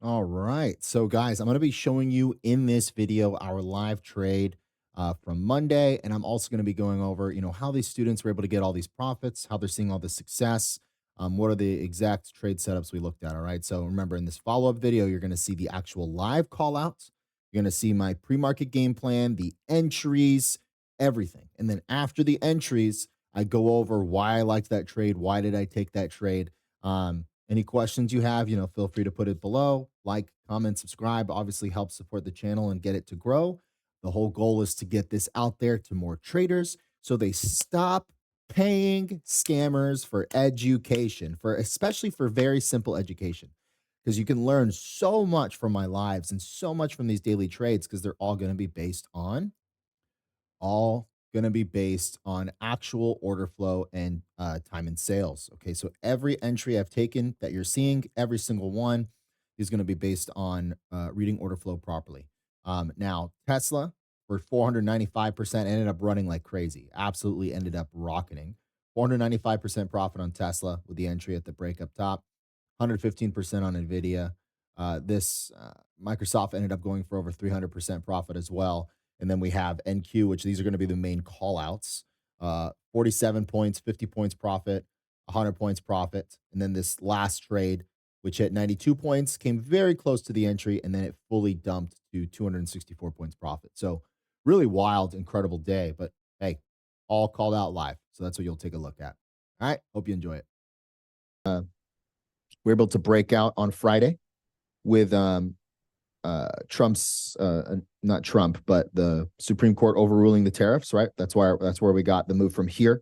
All right. So, guys, I'm going to be showing you in this video our live trade from Monday. And I'm also going to be going over, how these students were able to get all these profits, how they're seeing all this success. What are the exact trade setups we looked at? All right. So, remember, in this follow up video, you're going to see the actual live call outs. You're going to see my pre market game plan, the entries, everything. And then after the entries, I go over why I liked that trade. Why did I take that trade? Any questions you have, feel free to put it below. Like, comment, subscribe. Obviously, help support the channel and get it to grow. The whole goal is to get this out there to more traders so they stop paying scammers for education, for especially for very simple education. Because you can learn so much from my lives and so much from these daily trades because they're all going to be based on actual order flow and time and sales. Okay, so every entry I've taken that you're seeing, every single one is going to be based on reading order flow properly. Now, Tesla for 495% ended up running like crazy, absolutely ended up rocketing. 495% profit on Tesla with the entry at the break up top, 115% on NVIDIA. This Microsoft ended up going for over 300% profit as well. And then we have NQ, which these are going to be the main call outs. 47 points, 50 points profit, 100 points profit. And then this last trade, which hit 92 points, came very close to the entry, and then it fully dumped to 264 points profit. So really wild, incredible day. But hey, all called out live. So that's what you'll take a look at. All right. Hope you enjoy it. We're able to break out on Friday with Trump's not Trump, but the Supreme Court overruling the tariffs, right? That's where we got the move from here.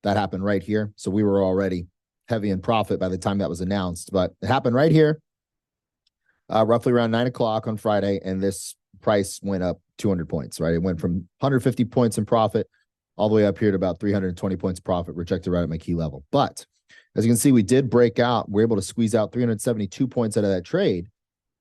That happened right here. So we were already heavy in profit by the time that was announced, but it happened right here, roughly around 9 o'clock on Friday, and this price went up 200 points, right? It went from 150 points in profit all the way up here to about 320 points profit, rejected right at my key level. But as you can see, we did break out. We're able to squeeze out 372 points out of that trade.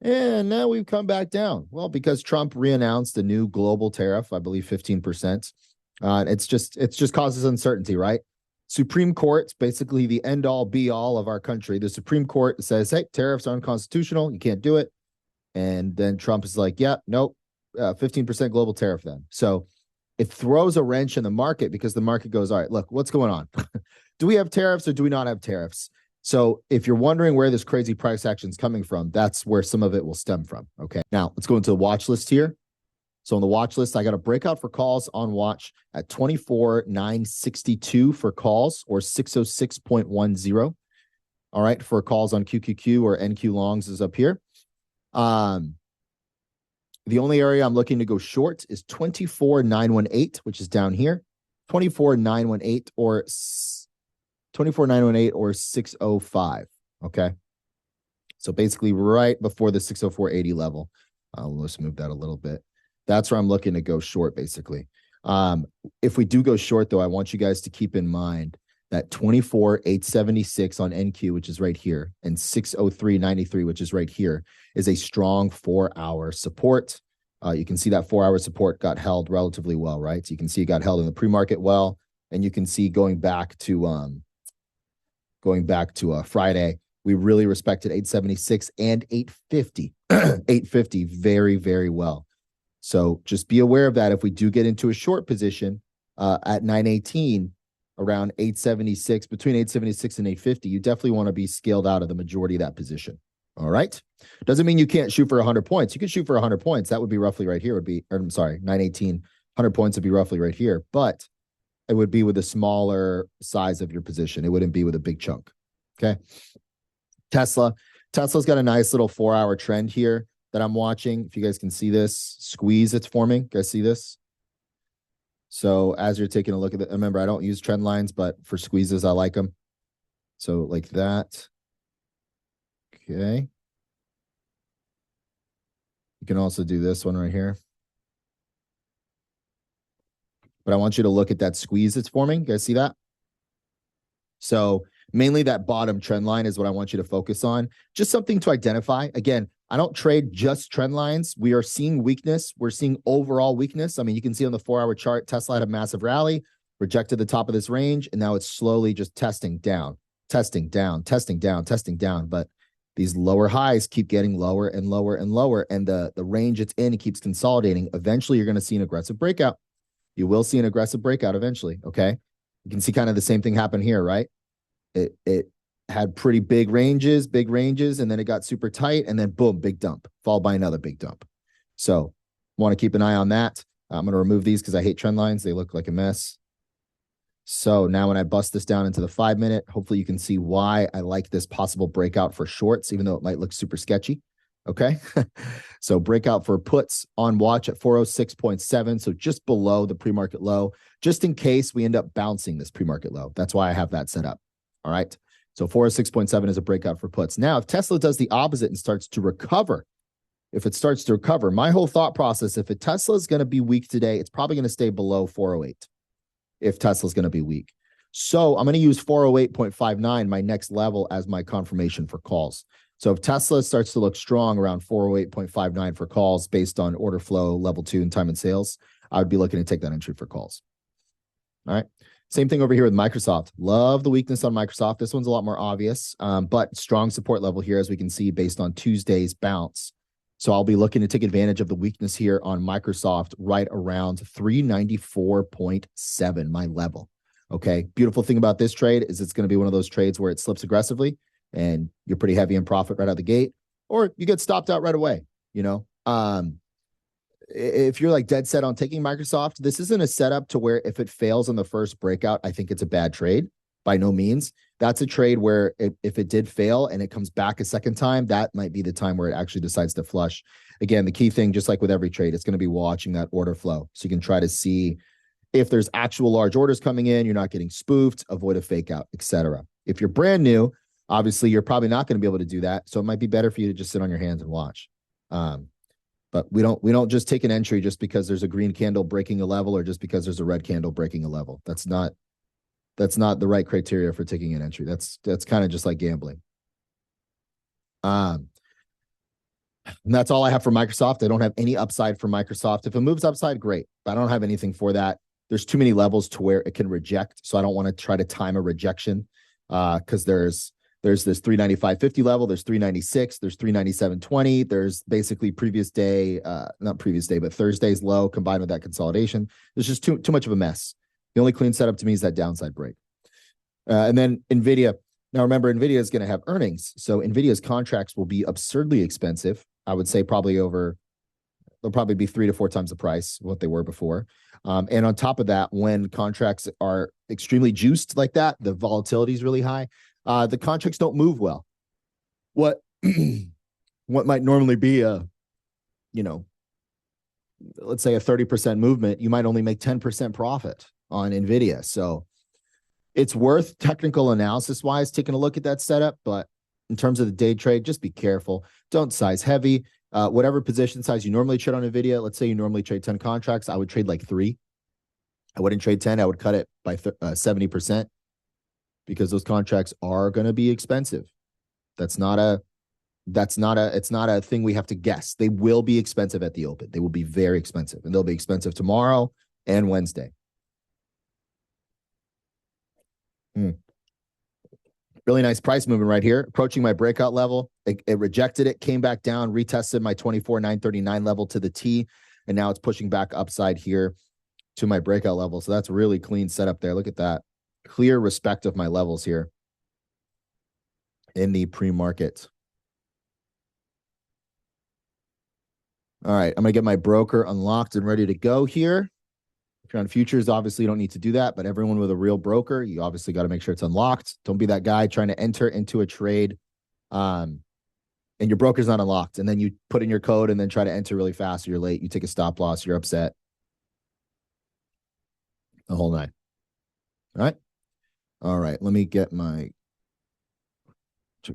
And now we've come back down. Well, because Trump reannounced a new global tariff, I believe 15%. It's just causes uncertainty, right? Supreme Court, basically the end all be all of our country. The Supreme Court says, hey, tariffs are unconstitutional. You can't do it. And then Trump is like, yeah, nope, 15% global tariff then. So it throws a wrench in the market because the market goes, all right, look, what's going on? Do we have tariffs or do we not have tariffs? So if you're wondering where this crazy price action is coming from, that's where some of it will stem from. Okay. Now let's go into the watch list here. So on the watch list, I got a breakout for calls on watch at 24,962 for calls, or 606.10. All right. For calls on QQQ or NQ longs is up here. The only area I'm looking to go short is 24,918, which is down here. 24,918 or 24,918 or 605. Okay. So basically right before the 604.80 level. Let's move that a little bit. That's where I'm looking to go short, basically. If we do go short, though, I want you guys to keep in mind that 24,876 on NQ, which is right here, and 603.93, which is right here, is a strong 4-hour support. You can see that 4-hour support got held relatively well, right? So you can see it got held in the pre-market well, and you can see going back to Friday, we really respected 876 and 850, 850 very, very well. So just be aware of that. If we do get into a short position at 918, around 876, between 876 and 850, you definitely want to be scaled out of the majority of that position. All right. Doesn't mean you can't shoot for 100 points. You can shoot for 100 points. That would be roughly right here. 918, 100 points would be roughly right here. But it would be with a smaller size of your position. It wouldn't be with a big chunk. Okay. Tesla's got a nice little 4-hour trend here that I'm watching. If you guys can see this squeeze it's forming, you guys see this? So as you're taking a look at it, remember, I don't use trend lines, but for squeezes, I like them. So like that. Okay. You can also do this one right here. But I want you to look at that squeeze it's forming. You guys see that? So mainly that bottom trend line is what I want you to focus on. Just something to identify. Again, I don't trade just trend lines. We are seeing weakness. We're seeing overall weakness. I mean, you can see on the 4-hour chart, Tesla had a massive rally, rejected the top of this range, and now it's slowly just testing down, testing down, testing down, testing down. But These lower highs keep getting lower and lower and lower, and the range it's in, it keeps consolidating. Eventually, you're going to see an aggressive breakout. You will see an aggressive breakout eventually, okay? You can see kind of the same thing happen here, right? It had pretty big ranges, and then it got super tight, and then boom, big dump, followed by another big dump. So want to keep an eye on that. I'm going to remove these because I hate trend lines. They look like a mess. So now when I bust this down into the 5-minute, hopefully you can see why I like this possible breakout for shorts, even though it might look super sketchy. Okay. So breakout for puts on watch at 406.7. So just below the pre-market low, just in case we end up bouncing this pre-market low. That's why I have that set up. All right. So 406.7 is a breakout for puts. Now, if Tesla does the opposite and starts to recover, my whole thought process, if a Tesla is going to be weak today, it's probably going to stay below 408 if Tesla's going to be weak. So I'm going to use 408.59, my next level, as my confirmation for calls. So if Tesla starts to look strong around 408.59 for calls based on order flow, level 2, and time and sales, I would be looking to take that entry for calls. All right. Same thing over here with Microsoft. Love the weakness on Microsoft. This one's a lot more obvious, but strong support level here, as we can see, based on Tuesday's bounce. So I'll be looking to take advantage of the weakness here on Microsoft right around 394.7, my level. Okay. Beautiful thing about this trade is it's going to be one of those trades where it slips aggressively and you're pretty heavy in profit right out the gate, or you get stopped out right away. If you're like dead set on taking Microsoft, this isn't a setup to where if it fails on the first breakout, I think it's a bad trade. By no means. That's a trade where if it did fail and it comes back a second time, that might be the time where it actually decides to flush. Again, the key thing, just like with every trade, it's going to be watching that order flow. So you can try to see if there's actual large orders coming in, you're not getting spoofed, avoid a fake out, etc. If you're brand new, obviously you're probably not going to be able to do that. So it might be better for you to just sit on your hands and watch. But we don't just take an entry just because there's a green candle breaking a level or just because there's a red candle breaking a level. That's not the right criteria for taking an entry. That's kind of just like gambling. And that's all I have for Microsoft. I don't have any upside for Microsoft. If it moves upside, great, but I don't have anything for that. There's too many levels to where it can reject. So I don't want to try to time a rejection because there's this 395.50 level, there's 396, there's 397.20, there's basically previous day, not previous day, but Thursday's low combined with that consolidation. There's just too much of a mess. The only clean setup to me is that downside break. And then NVIDIA. Now, remember, NVIDIA is going to have earnings. So NVIDIA's contracts will be absurdly expensive. I would say they'll probably be 3 to 4 times the price of what they were before. And on top of that, when contracts are extremely juiced like that, the volatility is really high. The contracts don't move well. What might normally be let's say a 30% movement, you might only make 10% profit on NVIDIA. So it's worth technical analysis wise taking a look at that setup. But in terms of the day trade, just be careful. Don't size heavy. Whatever position size you normally trade on NVIDIA, let's say you normally trade 10 contracts, I would trade like 3. I wouldn't trade 10. I would cut it by 70% because those contracts are going to be expensive. It's not a thing we have to guess. They will be expensive at the open. They will be very expensive, and they'll be expensive tomorrow and Wednesday. Really nice price movement right here, approaching my breakout level. It rejected it, came back down, retested my 24,939 level to the T, and now it's pushing back upside here to my breakout level. So that's really clean setup there. Look at that. Clear respect of my levels here in the pre-market. All right, I'm going to get my broker unlocked and ready to go here. If you're on futures, obviously you don't need to do that, but everyone with a real broker, you obviously got to make sure it's unlocked. Don't be that guy trying to enter into a trade and your broker's not unlocked, and then you put in your code and then try to enter really fast, or you're late, you take a stop loss, you're upset. The whole nine. All right, let me check my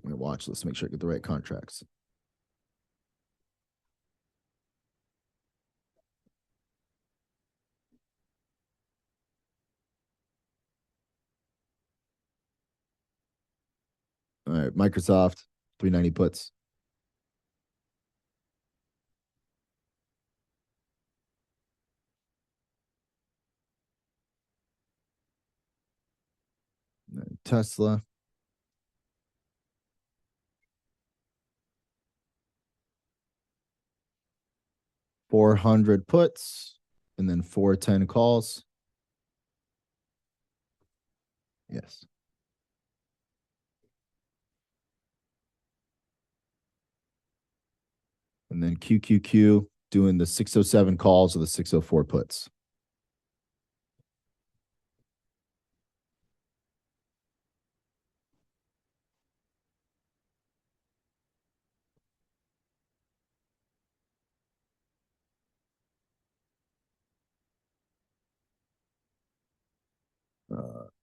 watch list to make sure I get the right contracts. All right, Microsoft, 390 puts. Tesla. 400 puts, and then 410 calls. Yes. And then QQQ doing the 607 calls or the 604 puts.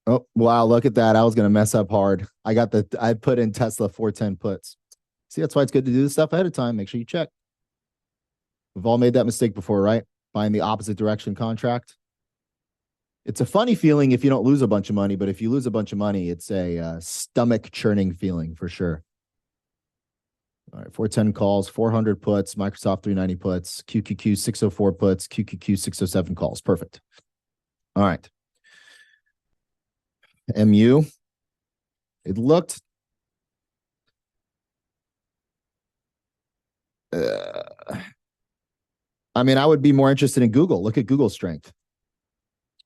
Oh, wow. Look at that. I was going to mess up hard. I put in Tesla 410 puts. See, that's why it's good to do this stuff ahead of time. Make sure you check. We've all made that mistake before, right? Buying the opposite direction contract. It's a funny feeling if you don't lose a bunch of money, but if you lose a bunch of money, it's a stomach churning feeling for sure. All right, 410 calls, 400 puts, Microsoft 390 puts, QQQ 604 puts, QQQ 607 calls. Perfect. All right. MU. It looked I mean, I would be more interested in Google. Look at Google's strength.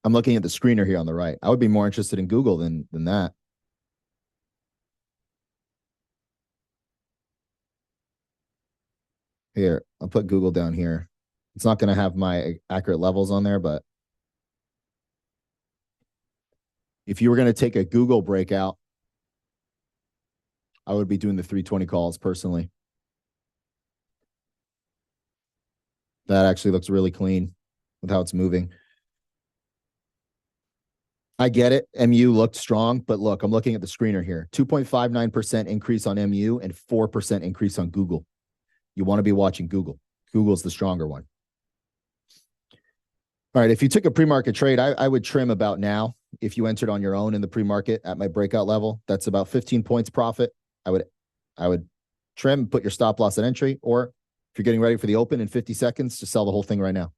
I'm looking at the screener here on the right. I would be more interested in Google than that. Here, I'll put Google down here. It's not going to have my accurate levels on there, but if you were going to take a Google breakout, I would be doing the 320 calls personally. That actually looks really clean with how it's moving. I get it. MU looked strong, but look, I'm looking at the screener here. 2.59% increase on MU and 4% increase on Google. You want to be watching Google. Google's the stronger one. All right, if you took a pre-market trade, I would trim about now. If you entered on your own in the pre-market at my breakout level, that's about 15 points profit. I would trim, put your stop loss at entry, or if you're getting ready for the open in 50 seconds, just sell the whole thing right now.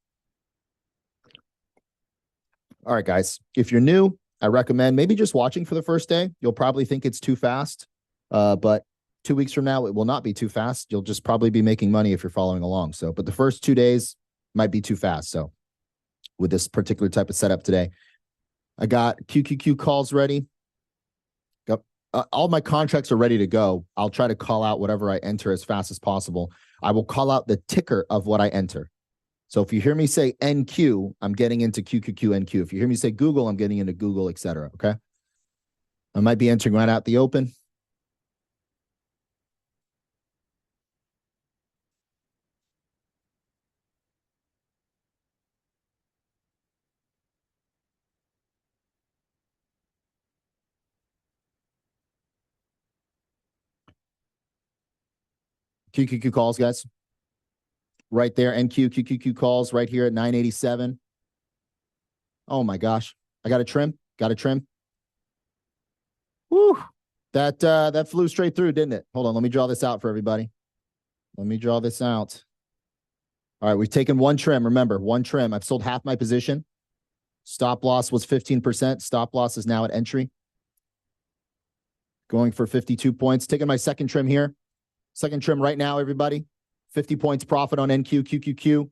All right, guys, if you're new, I recommend maybe just watching for the first day. You'll probably think it's too fast, but 2 weeks from now, it will not be too fast. You'll just probably be making money if you're following along. So, but the first 2 days might be too fast. So with this particular type of setup today, I got QQQ calls ready. Yep. All my contracts are ready to go. I'll try to call out whatever I enter as fast as possible. I will call out the ticker of what I enter. So if you hear me say NQ, I'm getting into QQQ NQ. If you hear me say Google, I'm getting into Google, etc. Okay. I might be entering right out the open. QQQ calls, guys. Right there, NQ, QQQ calls right here at 987. Oh my gosh. I got to trim. Got to trim. Woo. That flew straight through, didn't it? Hold on. Let me draw this out for everybody. Let me draw this out. All right. We've taken one trim. Remember, one trim. I've sold half my position. Stop loss was 15%. Stop loss is now at entry. Going for 52 points. Taking my second trim here. Second trim right now, everybody. 50 points profit on NQ, QQQ.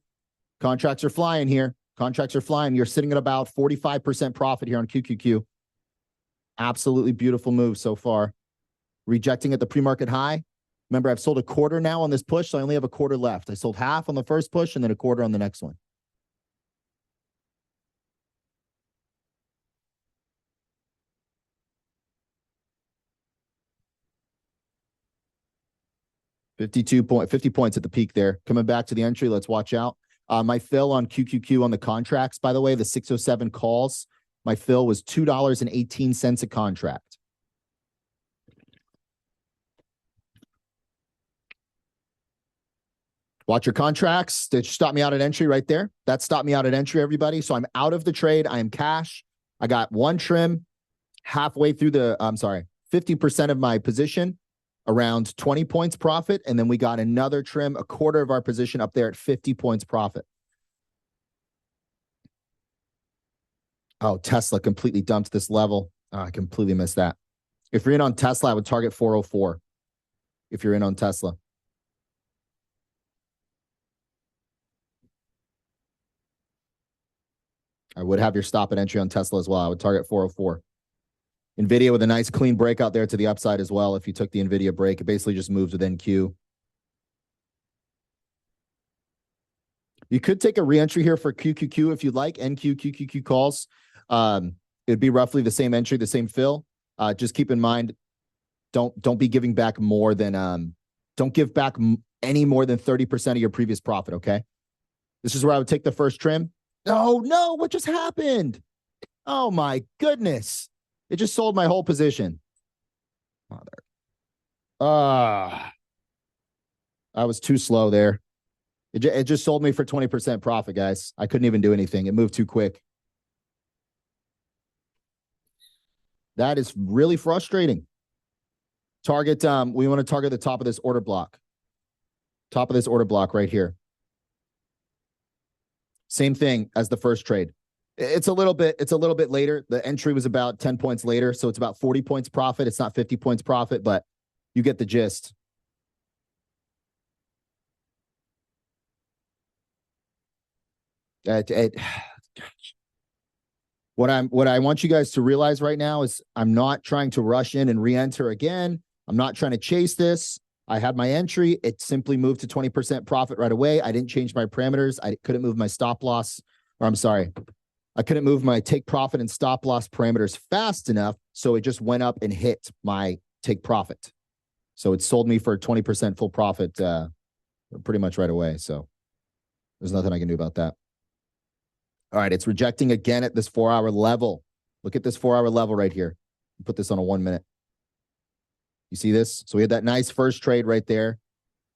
Contracts are flying here. Contracts are flying. You're sitting at about 45% profit here on QQQ. Absolutely beautiful move so far. Rejecting at the pre-market high. Remember, I've sold a quarter now on this push, so I only have a quarter left. I sold half on the first push and then a quarter on the next one. $50 points at the peak there. Coming back to the entry, let's watch out. My fill on QQQ on the contracts, by the way, the 607 calls, my fill was $2.18 a contract. Watch your contracts. That stopped me out at entry right there. That stopped me out at entry, everybody. So I'm out of the trade. I am cash. I got one trim halfway through 50% of my position, around 20 points profit. And then we got another trim, a quarter of our position up there at 50 points profit. Oh, Tesla completely dumped this level. Oh, I completely missed that. If you're in on Tesla, I would target 404. If you're in on Tesla. I would have your stop and entry on Tesla as well. I would target 404. NVIDIA with a nice clean breakout there to the upside as well. If you took the NVIDIA break, it basically just moves with NQ. You could take a reentry here for QQQ if you'd like. NQ, QQQ calls. It'd be roughly the same entry, the same fill. Just keep in mind, don't be giving back more than don't give back any more than 30% of your previous profit. Okay, this is where I would take the first trim. No, what just happened? Oh my goodness, it just sold my whole position. I was too slow there. It just sold me for 20% profit, guys. I couldn't even do anything. It moved too quick. That is really frustrating. Target, we want to target the top of this order block. Top of this order block right here. Same thing as the first trade. It's a little bit later. The entry was about 10 points later, so it's about 40 points profit. It's not 50 points profit, but you get the gist. What I want you guys to realize right now is I'm not trying to rush in and re-enter again. I'm not trying to chase this. I had my entry. It simply moved to 20% profit right away. I didn't change my parameters. I couldn't move my stop loss, or I'm sorry, I couldn't move my take profit and stop loss parameters fast enough. So it just went up and hit my take profit. So it sold me for 20% full profit pretty much right away. So there's nothing I can do about that. All right, it's rejecting again at this 4-hour level. Look at this 4-hour level right here. Put this on a 1 minute. You see this? So we had that nice first trade right there.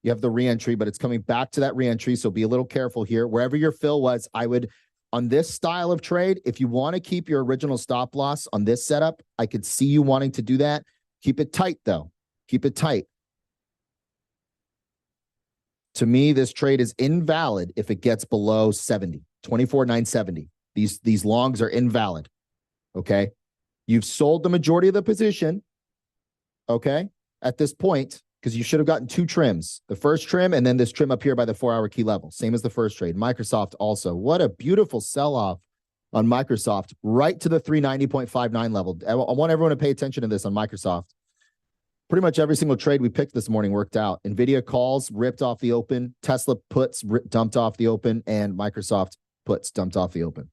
You have the reentry, but it's coming back to that reentry. So be a little careful here. Wherever your fill was, I would, on this style of trade, if you want to keep your original stop loss on this setup, I could see you wanting to do that. Keep it tight, though. Keep it tight. To me, this trade is invalid if it gets below 70. 24,970. These longs are invalid. Okay. You've sold the majority of the position. Okay. At this point, because you should have gotten two trims, the first trim and then this trim up here by the 4-hour key level. Same as the first trade. Microsoft also. What a beautiful sell-off on Microsoft right to the 390.59 level. I want everyone to pay attention to this on Microsoft. Pretty much every single trade we picked this morning worked out. NVIDIA calls ripped off the open. Tesla puts dumped off the open, and Microsoft puts dumped off the open.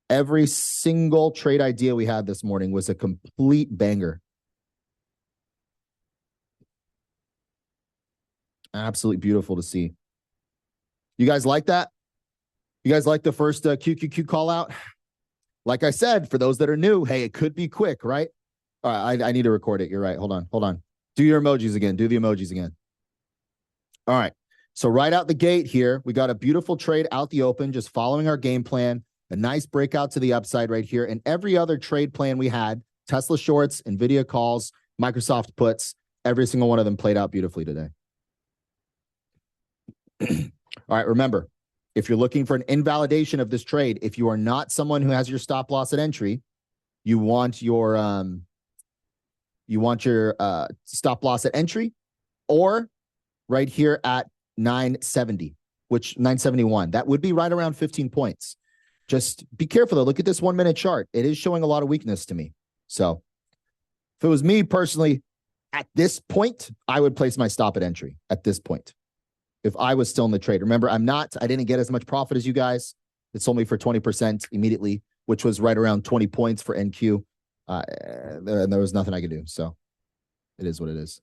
Every single trade idea we had this morning was a complete banger. Absolutely beautiful to see. You guys like that? You guys like the first QQQ call out? Like I said, for those that are new, hey, it could be quick, right? All right, I need to record it. You're right. Hold on. Do your emojis again. Do the emojis again. All right. So right out the gate here, we got a beautiful trade out the open, just following our game plan, a nice breakout to the upside right here. And every other trade plan we had, Tesla shorts, NVIDIA calls, Microsoft puts, every single one of them played out beautifully today. All right, remember, if you're looking for an invalidation of this trade, if you are not someone who has your stop loss at entry, you want your stop loss at entry, or right here at 970, which 971, that would be right around 15 points. Just be careful though. Look at this 1 minute chart. It is showing a lot of weakness to me. So if it was me personally at this point, I would place my stop at entry at this point. If I was still in the trade, remember, I didn't get as much profit as you guys. It sold me for 20% immediately, which was right around 20 points for NQ. And there was nothing I could do. So it is what it is.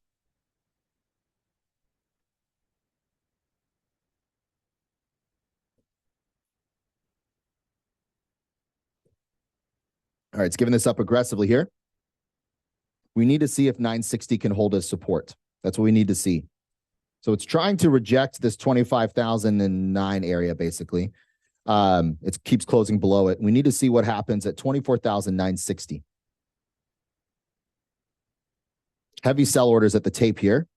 All right, it's giving this up aggressively here. We need to see if 960 can hold as support. That's what we need to see. So it's trying to reject this 25,009 area, basically. It keeps closing below it. We need to see what happens at 24,960. Heavy sell orders at the tape here.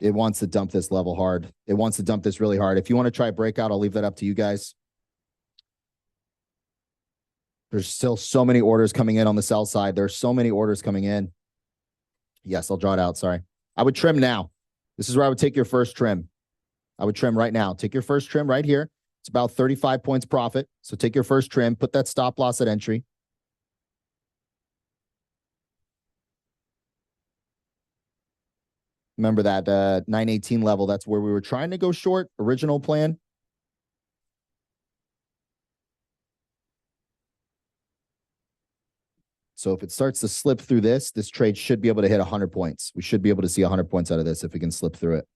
It wants to dump this level hard. It wants to dump this really hard. If you want to try breakout, I'll leave that up to you guys. There's still so many orders coming in on the sell side. There's so many orders coming in. Yes, I'll draw it out. Sorry. I would trim now. This is where I would take your first trim. I would trim right now. Take your first trim right here. It's about 35 points profit. So take your first trim, put that stop loss at entry. Remember that 918 level, that's where we were trying to go short, original plan. So if it starts to slip through this trade should be able to hit 100 points. We should be able to see 100 points out of this if we can slip through it.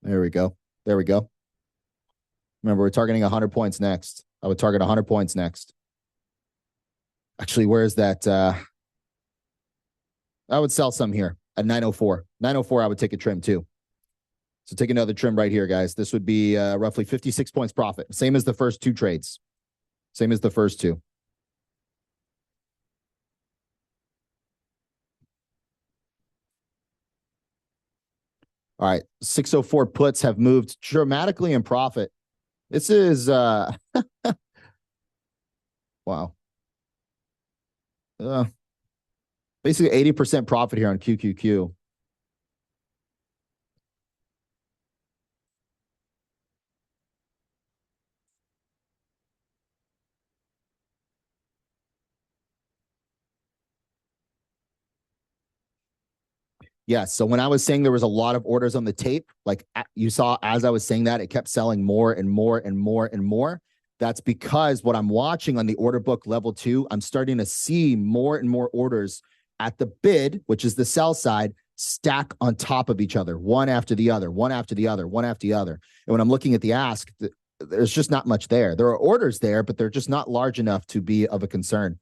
There we go. There we go. Remember, we're targeting 100 points next. I would target 100 points next. Actually, where is that? I would sell some here at 904. 904, I would take a trim too. So take another trim right here, guys. This would be roughly 56 points profit. Same as the first two trades. Same as the first two. All right, 604 puts have moved dramatically in profit. This is wow. Basically 80% profit here on QQQ. Yes. So when I was saying there was a lot of orders on the tape, like you saw as I was saying that, it kept selling more and more and more and more. That's because what I'm watching on the order book level 2, I'm starting to see more and more orders at the bid, which is the sell side, stack on top of each other, one after the other, one after the other, one after the other. And when I'm looking at the ask, there's just not much there. There are orders there, but they're just not large enough to be of a concern.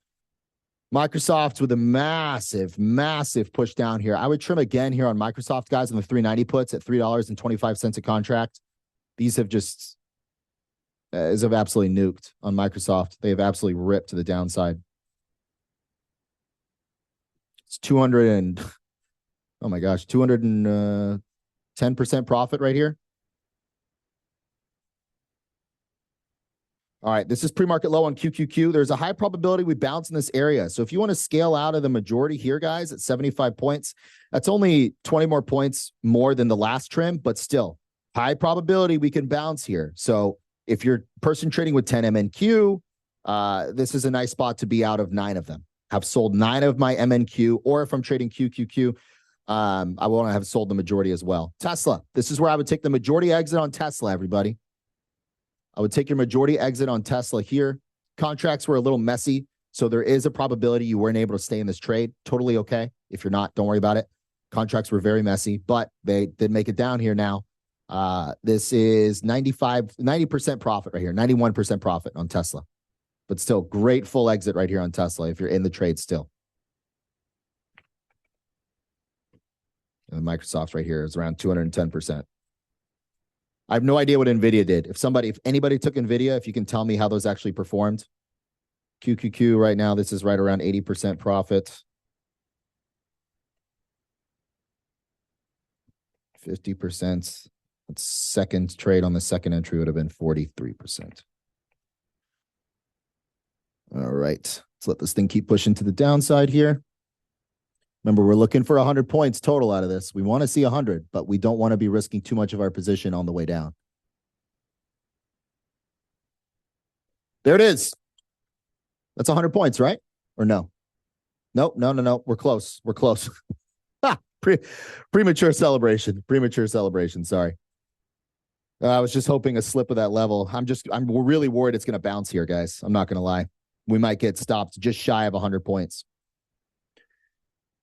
Microsoft with a massive, massive push down here. I would trim again here on Microsoft, guys, on the 390 puts at $3.25 a contract. These have just have absolutely nuked on Microsoft. They have absolutely ripped to the downside. It's 200 and oh my gosh, 210% profit right here. All right, this is pre-market low on QQQ. There's a high probability we bounce in this area. So if you want to scale out of the majority here, guys, at 75 points, that's only 20 more points more than the last trim, but still high probability we can bounce here. So if you're person trading with 10 MNQ, this is a nice spot to be out of 9 of them. I've sold 9 of my MNQ, or if I'm trading QQQ, I want to have sold the majority as well. Tesla, this is where I would take the majority exit on Tesla, everybody. I would take your majority exit on Tesla here. Contracts were a little messy, so there is a probability you weren't able to stay in this trade. Totally okay. If you're not, don't worry about it. Contracts were very messy, but they did make it down here now. This is 90% profit right here, 91% profit on Tesla. But still, great full exit right here on Tesla if you're in the trade still. And Microsoft right here is around 210%. I have no idea what NVIDIA did. If anybody took NVIDIA, if you can tell me how those actually performed. QQQ right now, this is right around 80% profit. 50%. That's second trade on the second entry would have been 43%. All right. Let's let this thing keep pushing to the downside here. Remember, we're looking for 100 points total out of this. We want to see 100, but we don't want to be risking too much of our position on the way down. There it is. That's 100 points, right? Or no? Nope, no. We're close. We're close. Premature celebration. Premature celebration. Sorry. I was just hoping a slip of that level. I'm really worried it's going to bounce here, guys. I'm not going to lie. We might get stopped just shy of 100 points.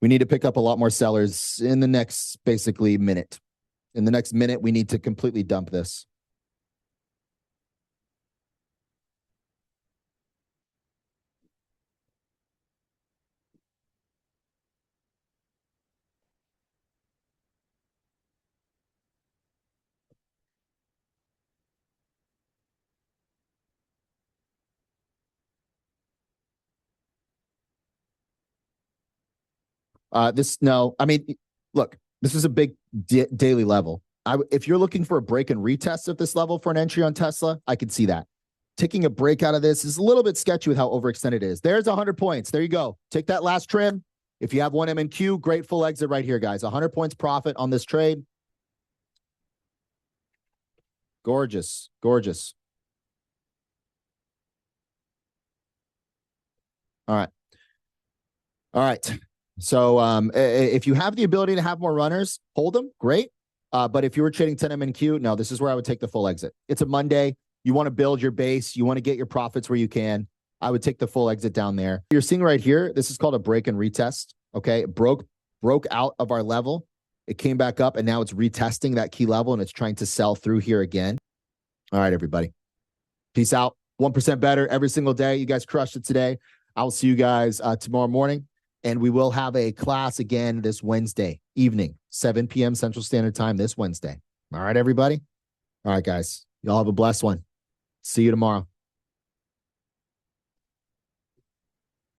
We need to pick up a lot more sellers in the next, basically, minute. In the next minute, we need to completely dump this. Look, this is a big daily level. If you're looking for a break and retest of this level for an entry on Tesla, I could see that. taking a break out of this is a little bit sketchy with how overextended it is. There's 100 points. There you go. Take that last trim. If you have one MNQ, great full exit right here, guys. 100 points profit on this trade. Gorgeous, gorgeous. All right. All right. So if you have the ability to have more runners, hold them. Great. But if you were trading 10 MNQ, no, this is where I would take the full exit. It's a Monday. You want to build your base. You want to get your profits where you can. I would take the full exit down there. You're seeing right here, this is called a break and retest. Okay. It broke out of our level. It came back up and now it's retesting that key level and it's trying to sell through here again. All right, everybody. Peace out. 1% better every single day. You guys crushed it today. I'll see you guys tomorrow morning. And we will have a class again this Wednesday evening, 7 p.m. Central Standard Time this Wednesday. All right, everybody. All right, guys. Y'all have a blessed one. See you tomorrow.